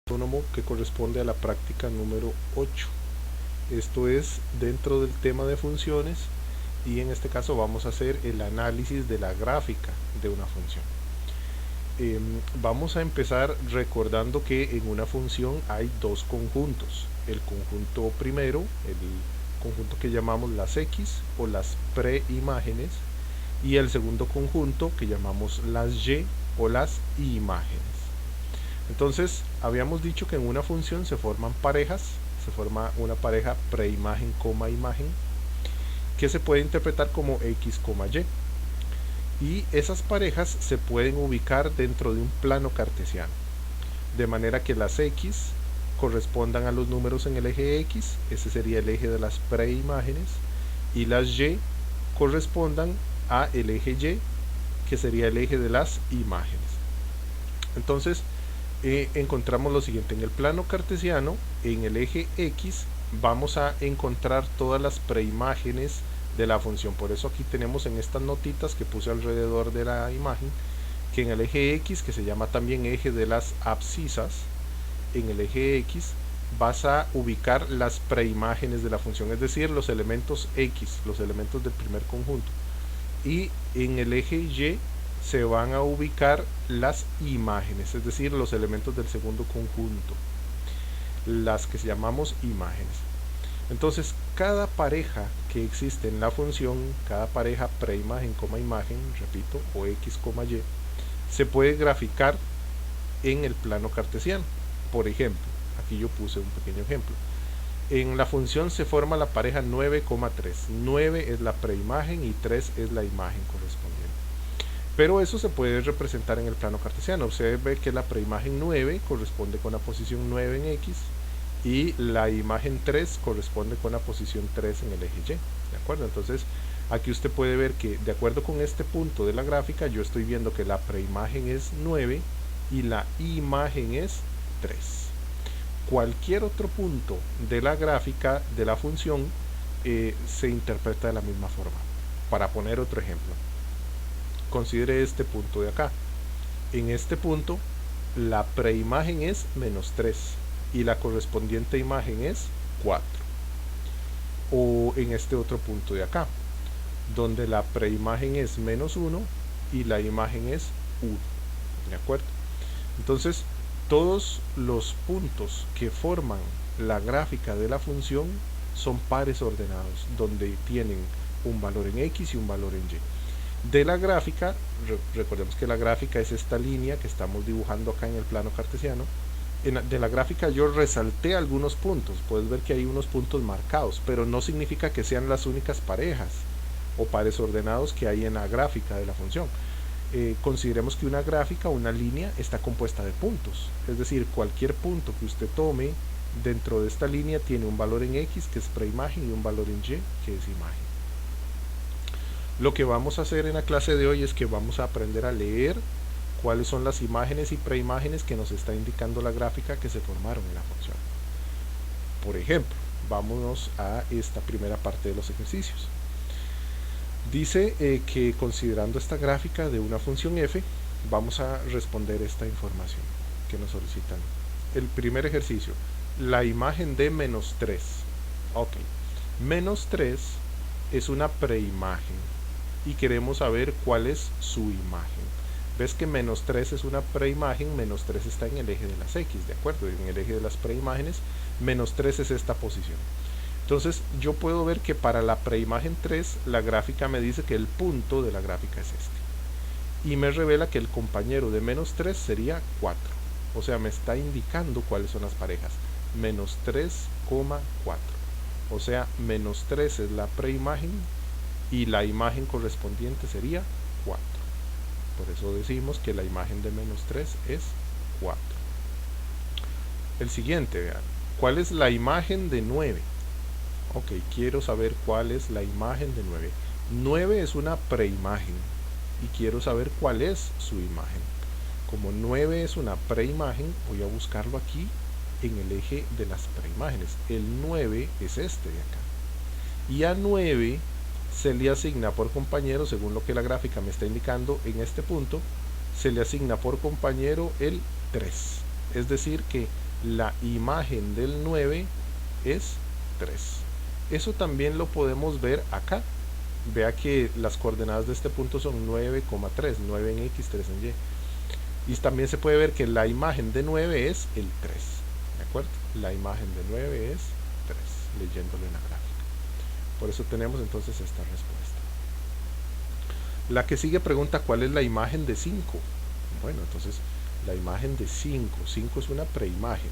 autónomo que corresponde a la práctica número 8. Esto es dentro del tema de funciones y en este caso vamos a hacer el análisis de la gráfica de una función. Vamos a empezar recordando que en una función hay dos conjuntos. El conjunto primero, el conjunto que llamamos las X o las preimágenes, y el segundo conjunto que llamamos las Y o las imágenes. Entonces, habíamos dicho que en una función se forman parejas, se forma una pareja preimagen, imagen, que se puede interpretar como X, Y. Y esas parejas se pueden ubicar dentro de un plano cartesiano, de manera que las X correspondan a los números en el eje X, ese sería el eje de las preimágenes, y las Y correspondan a el eje Y, que sería el eje de las imágenes. Entonces, encontramos lo siguiente: en el plano cartesiano, en el eje X, vamos a encontrar todas las preimágenes de la función. Por eso aquí tenemos en estas notitas que puse alrededor de la imagen, que en el eje X, que se llama también eje de las abscisas, en el eje X vas a ubicar las preimágenes de la función, es decir, los elementos X, los elementos del primer conjunto. Y en el eje Y se van a ubicar las imágenes, es decir, los elementos del segundo conjunto, las que llamamos imágenes. Entonces, cada pareja que existe en la función, cada pareja preimagen, imagen, repito, o X, Y, se puede graficar en el plano cartesiano. Por ejemplo, aquí yo puse un pequeño ejemplo. En la función se forma la pareja 9, 3. 9 es la preimagen y 3 es la imagen correspondiente. Pero eso se puede representar en el plano cartesiano. Usted ve que la preimagen 9 corresponde con la posición 9 en X y la imagen 3 corresponde con la posición 3 en el eje Y. ¿De acuerdo? Entonces, aquí usted puede ver que de acuerdo con este punto de la gráfica, yo estoy viendo que la preimagen es 9 y la imagen es 3. Cualquier otro punto de la gráfica de la función se interpreta de la misma forma. Para poner otro ejemplo, considere este punto de acá. En este punto la preimagen es menos 3 y la correspondiente imagen es 4. O en este otro punto de acá, donde la preimagen es menos 1 y la imagen es 1. ¿De acuerdo? Entonces, todos los puntos que forman la gráfica de la función son pares ordenados, donde tienen un valor en X y un valor en Y. De la gráfica, recordemos que la gráfica es esta línea que estamos dibujando acá en el plano cartesiano. De la gráfica yo resalté algunos puntos, puedes ver que hay unos puntos marcados, pero no significa que sean las únicas parejas o pares ordenados que hay en la gráfica de la función. Consideremos que una gráfica, una línea, está compuesta de puntos, es decir, cualquier punto que usted tome dentro de esta línea tiene un valor en X, que es preimagen, y un valor en Y, que es imagen. Lo que vamos a hacer en la clase de hoy es que vamos a aprender a leer cuáles son las imágenes y preimágenes que nos está indicando la gráfica que se formaron en la función. Por ejemplo, vámonos a esta primera parte de los ejercicios. Dice que considerando esta gráfica de una función f, vamos a responder esta información que nos solicitan. El primer ejercicio, la imagen de menos 3. Ok, menos 3 es una preimagen y queremos saber cuál es su imagen. Ves que menos 3 es una preimagen, menos 3 está en el eje de las X, ¿de acuerdo? En el eje de las preimágenes, menos 3 es esta posición. Entonces yo puedo ver que para la preimagen 3 la gráfica me dice que el punto de la gráfica es este. Y me revela que el compañero de menos 3 sería 4. O sea, me está indicando cuáles son las parejas. Menos 3, 4. O sea, menos 3 es la preimagen y la imagen correspondiente sería 4. Por eso decimos que la imagen de menos 3 es 4. El siguiente, vean. ¿Cuál es la imagen de 9? Ok, quiero saber cuál es la imagen de 9. 9 es una preimagen y quiero saber cuál es su imagen. Como 9 es una preimagen, voy a buscarlo aquí en el eje de las preimágenes. El 9 es este de acá. Y a 9 se le asigna por compañero, según lo que la gráfica me está indicando en este punto, se le asigna por compañero el 3. Es decir que la imagen del 9 es 3. Eso también lo podemos ver acá. Vea que las coordenadas de este punto son 9,3, 9 en X, 3 en Y. Y también se puede ver que la imagen de 9 es el 3. ¿De acuerdo? La imagen de 9 es 3, leyéndolo en la gráfica. Por eso tenemos entonces esta respuesta. La que sigue pregunta ¿cuál es la imagen de 5? Bueno, entonces la imagen de 5. 5 es una preimagen.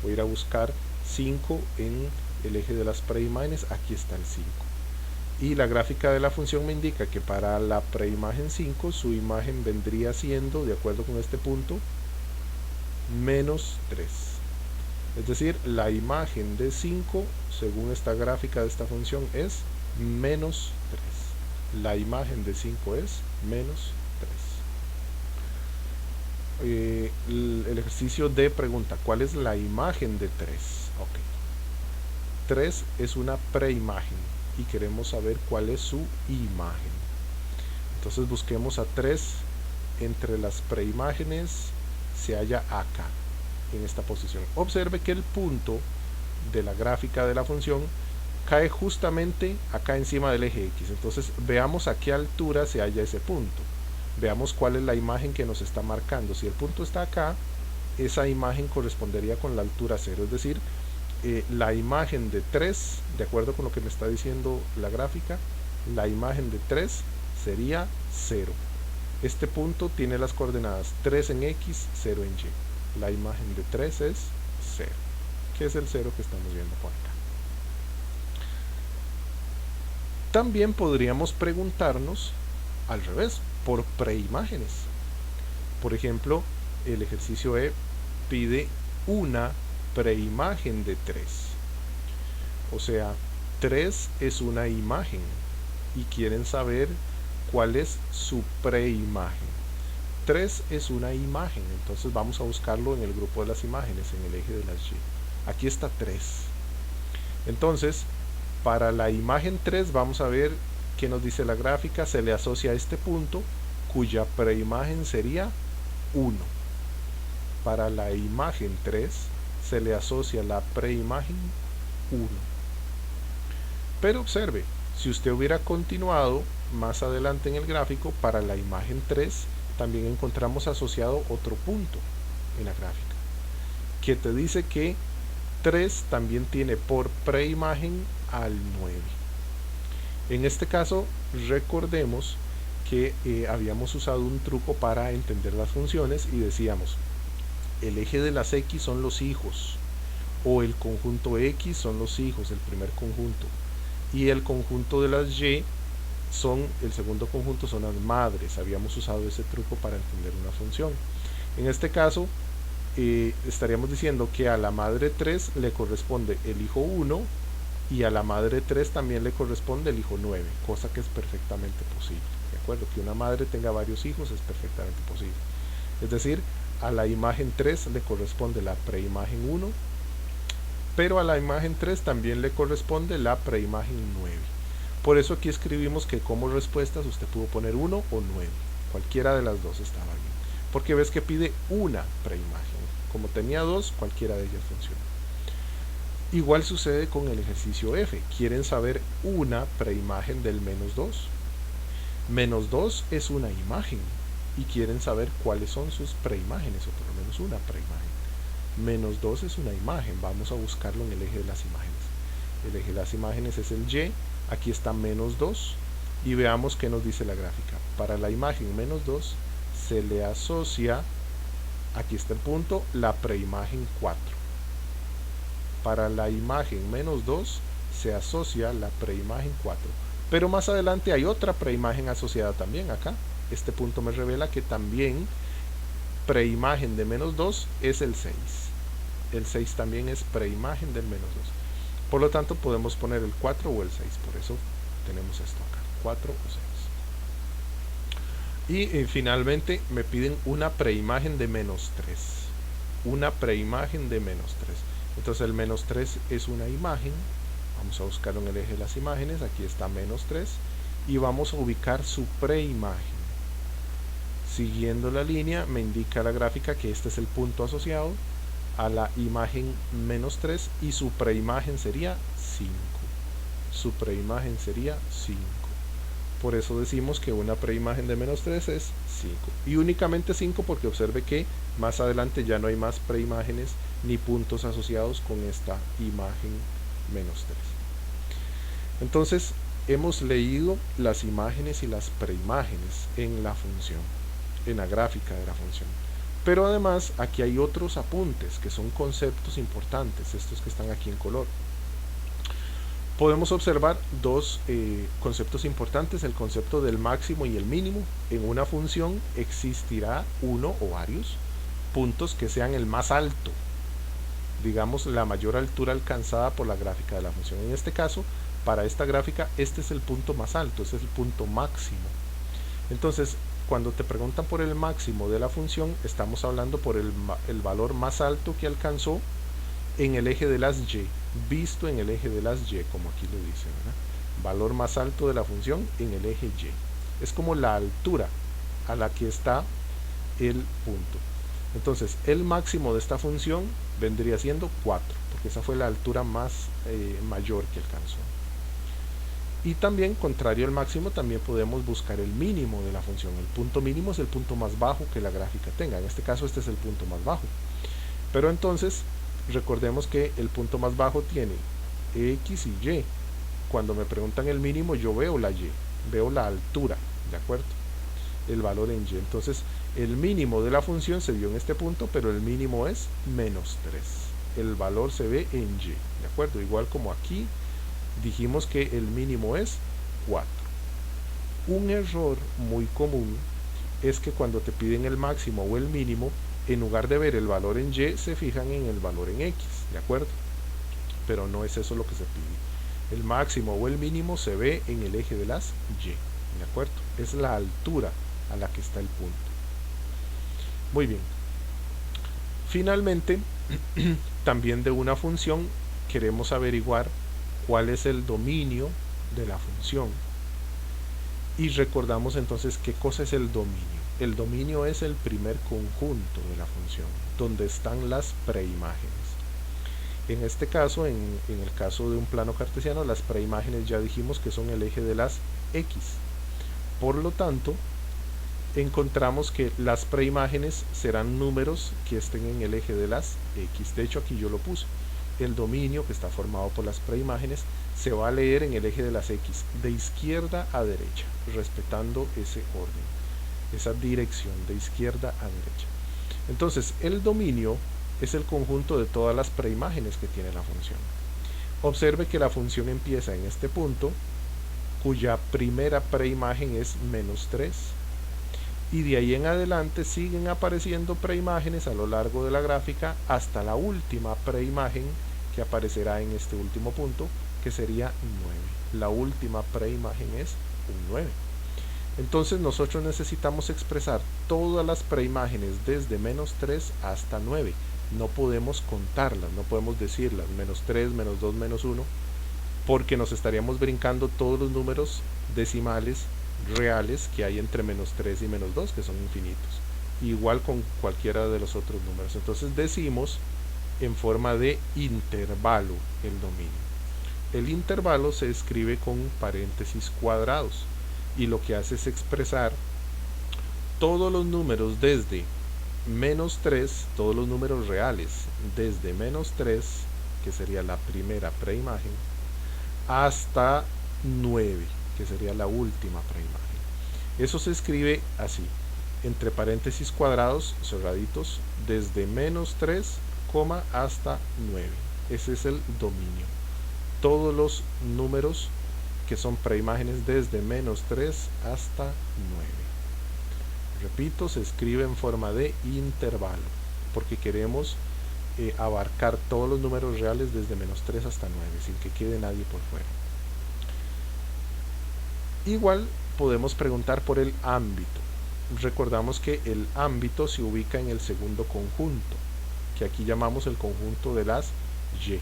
Voy a ir a buscar 5 en el eje de las preimágenes. Aquí está el 5. Y la gráfica de la función me indica que para la preimagen 5 su imagen vendría siendo, de acuerdo con este punto, menos 3. Es decir, la imagen de 5, según esta gráfica de esta función, es menos 3. La imagen de 5 es menos 3. El ejercicio de pregunta, ¿cuál es la imagen de 3? Ok. 3 es una preimagen y queremos saber cuál es su imagen. Entonces busquemos a 3 entre las preimágenes, se halla acá, en esta posición. Observe que el punto de la gráfica de la función cae justamente acá encima del eje X. Entonces veamos a qué altura se halla ese punto. Veamos cuál es la imagen que nos está marcando. Si el punto está acá, esa imagen correspondería con la altura 0, es decir, la imagen de 3, de acuerdo con lo que me está diciendo la gráfica, la imagen de 3 sería 0. Este punto tiene las coordenadas 3 en X, 0 en Y. La imagen de 3 es 0, que es el 0 que estamos viendo por acá. También podríamos preguntarnos al revés, por preimágenes. Por ejemplo, el ejercicio E pide una preimagen de 3. O sea, 3 es una imagen y quieren saber cuál es su preimagen. 3 es una imagen, entonces vamos a buscarlo en el grupo de las imágenes, en el eje de las Y. Aquí está 3. Entonces, para la imagen 3 vamos a ver qué nos dice la gráfica. Se le asocia a este punto cuya preimagen sería 1. Para la imagen 3 se le asocia la preimagen 1. Pero observe, si usted hubiera continuado más adelante en el gráfico, para la imagen 3 también encontramos asociado otro punto en la gráfica, que te dice que 3 también tiene por preimagen al 9. En este caso, recordemos que habíamos usado un truco para entender las funciones y decíamos, el eje de las X son los hijos, o el conjunto X son los hijos, el primer conjunto, y el conjunto de las Y son, el segundo conjunto son las madres. Habíamos usado ese truco para entender una función. En este caso, estaríamos diciendo que a la madre 3 le corresponde el hijo 1 y a la madre 3 también le corresponde el hijo 9, cosa que es perfectamente posible. ¿De acuerdo? Que una madre tenga varios hijos es perfectamente posible. Es decir, a la imagen 3 le corresponde la preimagen 1, pero a la imagen 3 también le corresponde la preimagen 9. Por eso aquí escribimos que como respuestas usted pudo poner 1 o 9. Cualquiera de las dos estaba bien. Porque ves que pide una preimagen. Como tenía 2, cualquiera de ellas funciona. Igual sucede con el ejercicio F. Quieren saber una preimagen del menos 2. Menos 2 es una imagen. Y quieren saber cuáles son sus preimágenes, o por lo menos una preimagen. Menos 2 es una imagen. Vamos a buscarlo en el eje de las imágenes. El eje de las imágenes es el Y. Aquí está menos 2. Y veamos qué nos dice la gráfica. Para la imagen menos 2 se le asocia, aquí está el punto, la preimagen 4. Para la imagen menos 2 se asocia la preimagen 4. Pero más adelante hay otra preimagen asociada también acá. Este punto me revela que también preimagen de menos 2 es el 6. El 6 también es preimagen del menos 2. Por lo tanto podemos poner el 4 o el 6. Por eso tenemos esto acá, 4 o 6. Y finalmente me piden una preimagen de menos 3. Una preimagen de menos 3. Entonces el menos 3 es una imagen. Vamos a buscarlo en el eje de las imágenes. Aquí está menos 3. Y vamos a ubicar su preimagen. Siguiendo la línea me indica la gráfica que este es el punto asociado. a la imagen menos 3 y su preimagen sería 5. Su preimagen sería 5. Por eso decimos que una preimagen de menos 3 es 5. Y únicamente 5 porque observe que más adelante ya no hay más preimágenes ni puntos asociados con esta imagen menos 3. Entonces, hemos leído las imágenes y las preimágenes en la función, en la gráfica de la función. Pero además aquí hay otros apuntes que son conceptos importantes, estos que están aquí en color. Podemos observar dos conceptos importantes, el concepto del máximo y el mínimo. En una función existirá uno o varios puntos que sean el más alto, digamos la mayor altura alcanzada por la gráfica de la función. En este caso, para esta gráfica, este es el punto más alto, este es el punto máximo. Entonces, cuando te preguntan por el máximo de la función, estamos hablando por el valor más alto que alcanzó en el eje de las y, visto en el eje de las y, como aquí lo dice, ¿verdad? Valor más alto de la función en el eje y. Es como la altura a la que está el punto. Entonces, el máximo de esta función vendría siendo 4, porque esa fue la altura más mayor que alcanzó. Y también, contrario al máximo, también podemos buscar el mínimo de la función. El punto mínimo es el punto más bajo que la gráfica tenga. En este caso, este es el punto más bajo. Pero entonces, recordemos que el punto más bajo tiene x y y. Cuando me preguntan el mínimo, yo veo la y, veo la altura, ¿de acuerdo? El valor en y. Entonces, el mínimo de la función se dio en este punto, pero el mínimo es menos 3. El valor se ve en y, ¿de acuerdo? Igual como aquí dijimos que el mínimo es 4. Un error muy común es que cuando te piden el máximo o el mínimo, en lugar de ver el valor en y, se fijan en el valor en x, ¿de acuerdo? Pero no es eso lo que se pide. El máximo o el mínimo se ve en el eje de las y, ¿de acuerdo? Es la altura a la que está el punto. Muy bien. Finalmente, también de una función queremos averiguar cuál es el dominio de la función. Y recordamos entonces qué cosa es el dominio. El dominio es el primer conjunto de la función, donde están las preimágenes. En este caso, en el caso de un plano cartesiano, las preimágenes ya dijimos que son el eje de las x. Por lo tanto, encontramos que las preimágenes serán números que estén en el eje de las x. De hecho, aquí yo lo puse. El dominio, que está formado por las preimágenes, se va a leer en el eje de las x, de izquierda a derecha, respetando ese orden, esa dirección de izquierda a derecha. Entonces, el dominio es el conjunto de todas las preimágenes que tiene la función. Observe que la función empieza en este punto, cuya primera preimagen es menos 3, y de ahí en adelante siguen apareciendo preimágenes a lo largo de la gráfica hasta la última preimagen que aparecerá en este último punto, que sería 9. La última preimagen es un 9. Entonces nosotros necesitamos expresar todas las preimágenes desde menos 3 hasta 9. No podemos contarlas, no podemos decirlas menos 3, menos 2, menos 1, porque nos estaríamos brincando todos los números decimales reales que hay entre menos 3 y menos 2, que son infinitos, igual con cualquiera de los otros números. Entonces decimos en forma de intervalo el dominio. El intervalo se escribe con paréntesis cuadrados y lo que hace es expresar todos los números desde menos 3, todos los números reales desde menos 3, que sería la primera preimagen, hasta 9, que sería la última preimagen. Eso se escribe así, entre paréntesis cuadrados cerraditos, desde menos 3, hasta 9. Ese es el dominio. Todos los números que son preimágenes desde menos 3 hasta 9. Repito, se escribe en forma de intervalo, porque queremos abarcar todos los números reales desde menos 3 hasta 9, sin que quede nadie por fuera. Igual podemos preguntar por el ámbito. Recordamos que el ámbito se ubica en el segundo conjunto, que aquí llamamos el conjunto de las y.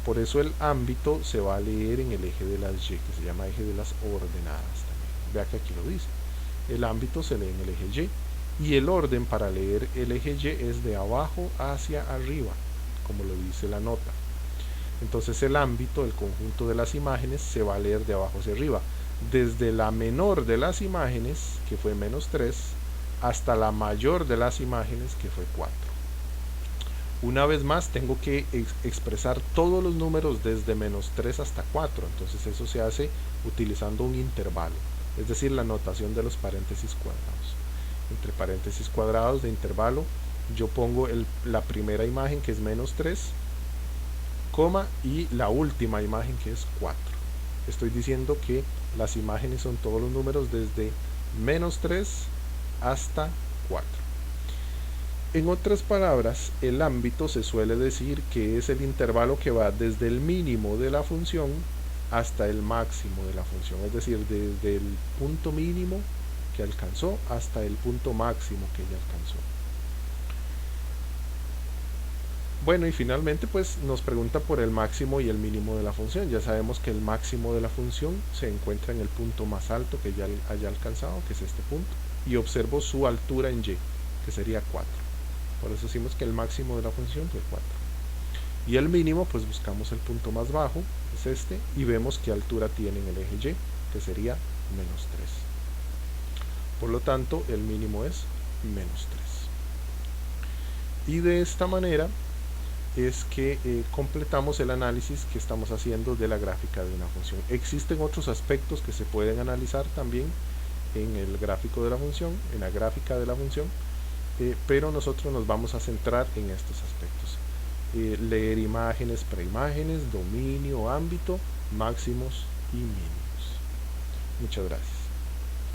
Por eso el ámbito se va a leer en el eje de las y, que se llama eje de las ordenadas también. Vea que aquí lo dice. El ámbito se lee en el eje y. y el orden para leer el eje Y es de abajo hacia arriba, como lo dice la nota. Entonces el ámbito, el conjunto de las imágenes, se va a leer de abajo hacia arriba, desde la menor de las imágenes, que fue -3, hasta la mayor de las imágenes, que fue 4. Una vez más tengo que expresar todos los números desde -3 hasta 4, entonces eso se hace utilizando un intervalo, es decir, la notación de los paréntesis cuadrados. Entre paréntesis cuadrados de intervalo yo pongo la primera imagen, que es -3, coma, y la última imagen, que es 4. Estoy diciendo que las imágenes son todos los números desde -3 hasta 4. En otras palabras, el ámbito se suele decir que es el intervalo que va desde el mínimo de la función hasta el máximo de la función, es decir, desde el punto mínimo que alcanzó hasta el punto máximo que ya alcanzó. Bueno, y finalmente pues nos pregunta por el máximo y el mínimo de la función. Ya sabemos que el máximo de la función se encuentra en el punto más alto que ya haya alcanzado, que es este punto, y observo su altura en Y, que sería 4. Por eso decimos que el máximo de la función fue 4. Y el mínimo, pues buscamos el punto más bajo, es este, y vemos qué altura tiene en el eje Y, que sería -3. Por lo tanto, el mínimo es -3. Y de esta manera es que completamos el análisis que estamos haciendo de la gráfica de una función. Existen otros aspectos que se pueden analizar también en el gráfico de la función, en la gráfica de la función, pero nosotros nos vamos a centrar en estos aspectos. Leer imágenes, preimágenes, dominio, ámbito, máximos y mínimos. Muchas gracias.